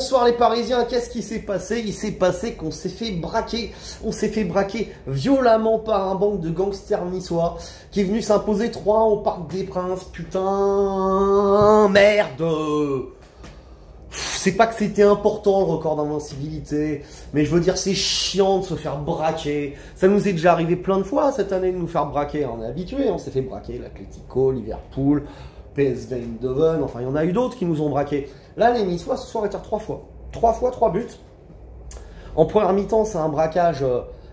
Bonsoir les Parisiens, qu'est-ce qui s'est passé? Il s'est passé qu'on s'est fait braquer. On s'est fait braquer violemment par un bande de gangsters niçois qui est venu s'imposer 3-1 au Parc des Princes. Putain, merde. C'est pas que c'était important le record d'invincibilité, mais je veux dire c'est chiant de se faire braquer. Ça nous est déjà arrivé plein de fois cette année de nous faire braquer. On est habitué, on s'est fait braquer l'Atlético, Liverpool, PSV Eindhoven, enfin il y en a eu d'autres qui nous ont braqués. Là les Niçois ce soir retirent 3 fois. 3 fois, 3 buts. En première mi-temps c'est un braquage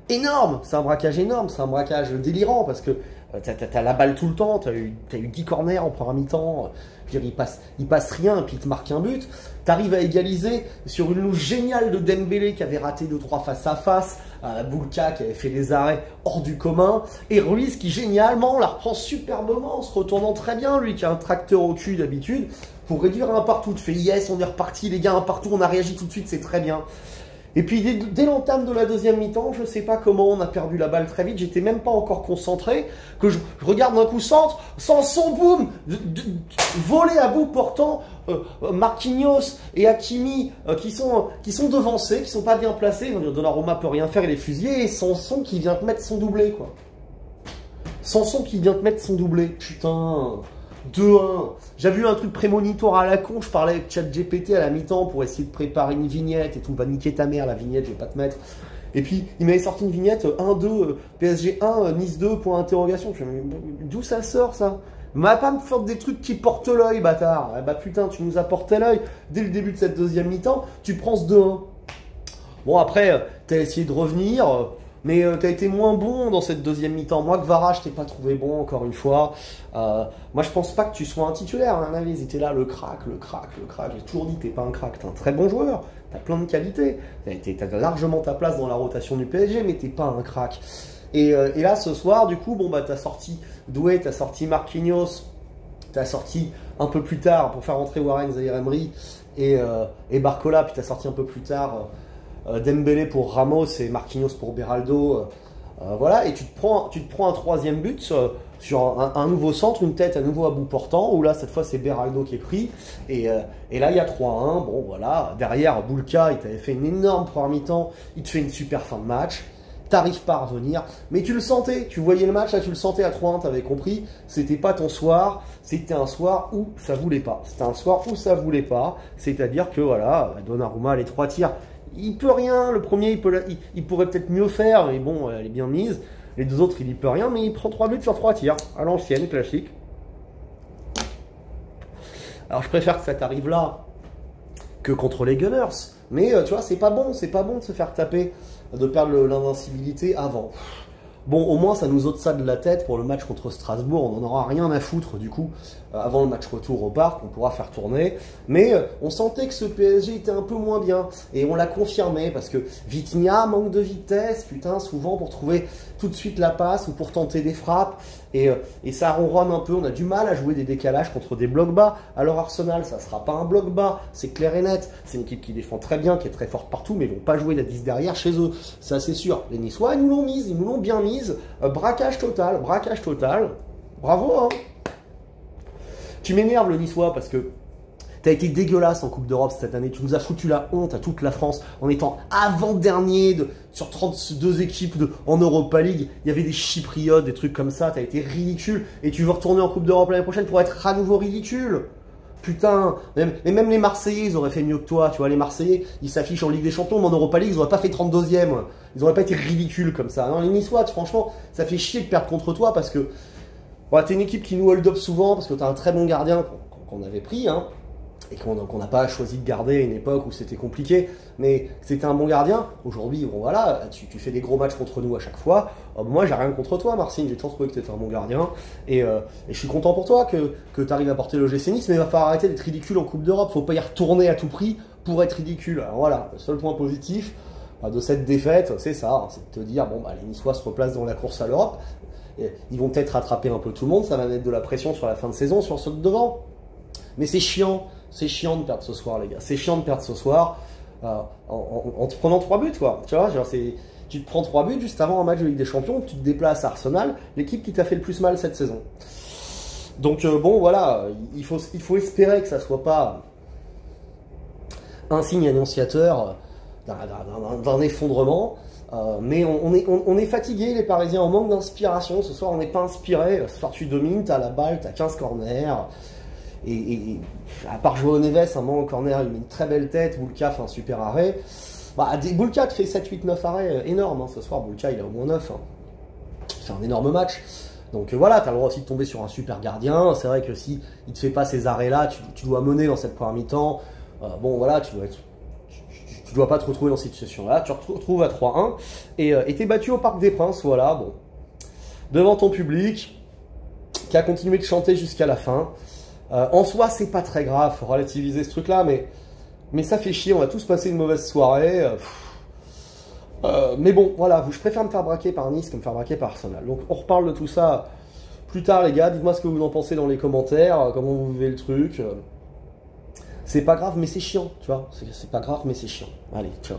énorme, c'est un braquage énorme, c'est un braquage délirant parce que t'as la balle tout le temps, t'as eu 10 corners en première mi-temps, je veux dire, il passe rien et puis il te marque un but. T'arrives à égaliser sur une louche géniale de Dembélé qui avait raté 2-3 face à face, Boulka qui avait fait des arrêts hors du commun, et Ruiz qui génialement la reprend superbement en se retournant très bien, lui qui a un tracteur au cul d'habitude, pour réduire à un partout. Tu fais yes, on est reparti les gars, un partout, on a réagi tout de suite, c'est très bien. Et puis dès l'entame de la deuxième mi-temps, je sais pas comment on a perdu la balle très vite, j'étais même pas encore concentré, que je regarde d'un coup centre, Sanson, boum, volé à bout portant, Marquinhos et Hakimi qui sont devancés, qui sont pas bien placés, Donnarumma peut rien faire, il est fusillé, et Sanson qui vient te mettre son doublé, quoi. Sanson qui vient te mettre son doublé, putain. 2-1. J'avais vu un truc prémonitoire à la con, je parlais avec ChatGPT à la mi-temps pour essayer de préparer une vignette et tout, va niquer ta mère la vignette, je vais pas te mettre. Et puis il m'avait sorti une vignette 1-2, PSG 1, Nice 2, point d'interrogation. D'où ça sort ça? M'a pas me faire des trucs qui portent l'œil, bâtard. Eh bah putain, tu nous as porté l'œil dès le début de cette deuxième mi-temps, tu prends ce 2-1. Bon après, t'as essayé de revenir. Mais t'as été moins bon dans cette deuxième mi-temps. Moi, Kvara, je t'ai pas trouvé bon, encore une fois. Moi, je pense pas que tu sois un titulaire. Hein, Naviz, t'es là, le crack. J'ai toujours dit, t'es pas un crack. T'es un très bon joueur. T'as plein de qualités. T'as largement ta place dans la rotation du PSG, mais t'es pas un crack. Et là, ce soir, du coup, bon, bah, t'as sorti Doué, t'as sorti Marquinhos, t'as sorti un peu plus tard pour faire rentrer Warren Zaïre-Emery et Barcola, puis t'as sorti un peu plus tard Dembélé pour Ramos et Marquinhos pour Beraldo, voilà, et tu te prends un troisième but sur un nouveau centre, une tête à nouveau à bout portant, où là cette fois c'est Beraldo qui est pris, et là il y a 3-1, bon voilà, derrière Boulka il t'avait fait une énorme première mi-temps, il te fait une super fin de match, t'arrives pas à revenir, mais tu le sentais, tu voyais le match, là tu le sentais à 3-1, t'avais compris, c'était pas ton soir, c'était un soir où ça voulait pas, c'est-à-dire que voilà, Donnarumma les 3 tirs, il peut rien, le premier il pourrait peut-être mieux faire, mais bon, elle est bien mise. Les deux autres, il y peut rien, mais il prend 3 buts sur 3 tirs, à l'ancienne, classique. Alors je préfère que ça t'arrive là que contre les Gunners. Mais tu vois, c'est pas bon de se faire taper, de perdre l'invincibilité avant. Bon, au moins, ça nous ôte ça de la tête pour le match contre Strasbourg. On n'en aura rien à foutre, du coup, avant le match retour au parc. On pourra faire tourner. Mais on sentait que ce PSG était un peu moins bien. Et on l'a confirmé parce que Vitinha manque de vitesse, putain, souvent pour trouver tout de suite la passe ou pour tenter des frappes. Et ça ronronne un peu. On a du mal à jouer des décalages contre des blocs bas. Alors Arsenal, ça ne sera pas un bloc bas. C'est clair et net. C'est une équipe qui défend très bien, qui est très forte partout, mais ils ne vont pas jouer la 10 derrière chez eux. Ça, c'est sûr. Les Niçois, ils nous l'ont mise. Ils nous l'ont bien mise. Braquage total. Bravo, hein. Tu m'énerves le Niçois parce que t'as été dégueulasse en Coupe d'Europe cette année. Tu nous as foutu la honte à toute la France en étant avant-dernier sur 32 équipes en Europa League. Il y avait des Chypriotes, des trucs comme ça. T'as été ridicule. Et tu veux retourner en Coupe d'Europe l'année prochaine pour être à nouveau ridicule. Putain, même les Marseillais, ils auraient fait mieux que toi. Tu vois, les Marseillais, ils s'affichent en Ligue des Champions, mais en Europa League, ils n'auraient pas fait 32e. Ils n'auraient pas été ridicules comme ça. Non, les Niçois, franchement, ça fait chier de perdre contre toi parce que bon, t'es une équipe qui nous hold up souvent parce que t'as un très bon gardien qu'on avait pris, hein, et qu'on n'a pas choisi de garder à une époque où c'était compliqué, mais c'était un bon gardien. Aujourd'hui, bon voilà, tu fais des gros matchs contre nous à chaque fois. Moi, j'ai rien contre toi, Marcin, j'ai toujours trouvé que tu étais un bon gardien, et je suis content pour toi que tu arrives à porter le GC Nice, mais il va falloir arrêter d'être ridicule en Coupe d'Europe, faut pas y retourner à tout prix pour être ridicule. Alors voilà, le seul point positif de cette défaite, c'est ça, hein, c'est de te dire, bon, bah, les Niçois se replacent dans la course à l'Europe, ils vont peut-être rattraper un peu tout le monde, ça va mettre de la pression sur la fin de saison, sur ceux de devant. Mais c'est chiant de perdre ce soir, les gars. C'est chiant de perdre ce soir en te prenant 3 buts, quoi. Tu vois, genre, tu te prends 3 buts juste avant un match de Ligue des Champions, tu te déplaces à Arsenal, l'équipe qui t'a fait le plus mal cette saison. Donc bon, voilà, il faut espérer que ça soit pas un signe annonciateur d'un effondrement. Mais on est fatigué, les Parisiens, on manque d'inspiration. Ce soir, on n'est pas inspiré. Ce soir, tu domines, tu as la balle, tu as 15 corners. Et à part Joao Neves, un moment en corner, il met une très belle tête. Boulka fait un super arrêt. Boulka te fait 7, 8, 9 arrêts énormes. Ce soir, Boulka, il a au moins 9. C'est un énorme match. Donc voilà, tu as le droit aussi de tomber sur un super gardien. C'est vrai que si il te fait pas ces arrêts-là, tu dois mener dans cette première mi-temps. Bon, voilà, tu dois pas te retrouver dans cette situation-là. Tu te retrouves à 3-1 et t'es battu au Parc des Princes, voilà, bon, devant ton public qui a continué de chanter jusqu'à la fin. En soi, c'est pas très grave, faut relativiser ce truc-là, mais ça fait chier, on va tous passer une mauvaise soirée. Mais bon, voilà, je préfère me faire braquer par Nice que me faire braquer par Arsenal. Donc on reparle de tout ça plus tard, les gars. Dites-moi ce que vous en pensez dans les commentaires, comment vous vivez le truc. C'est pas grave, mais c'est chiant, tu vois. C'est pas grave, mais c'est chiant. Allez, ciao.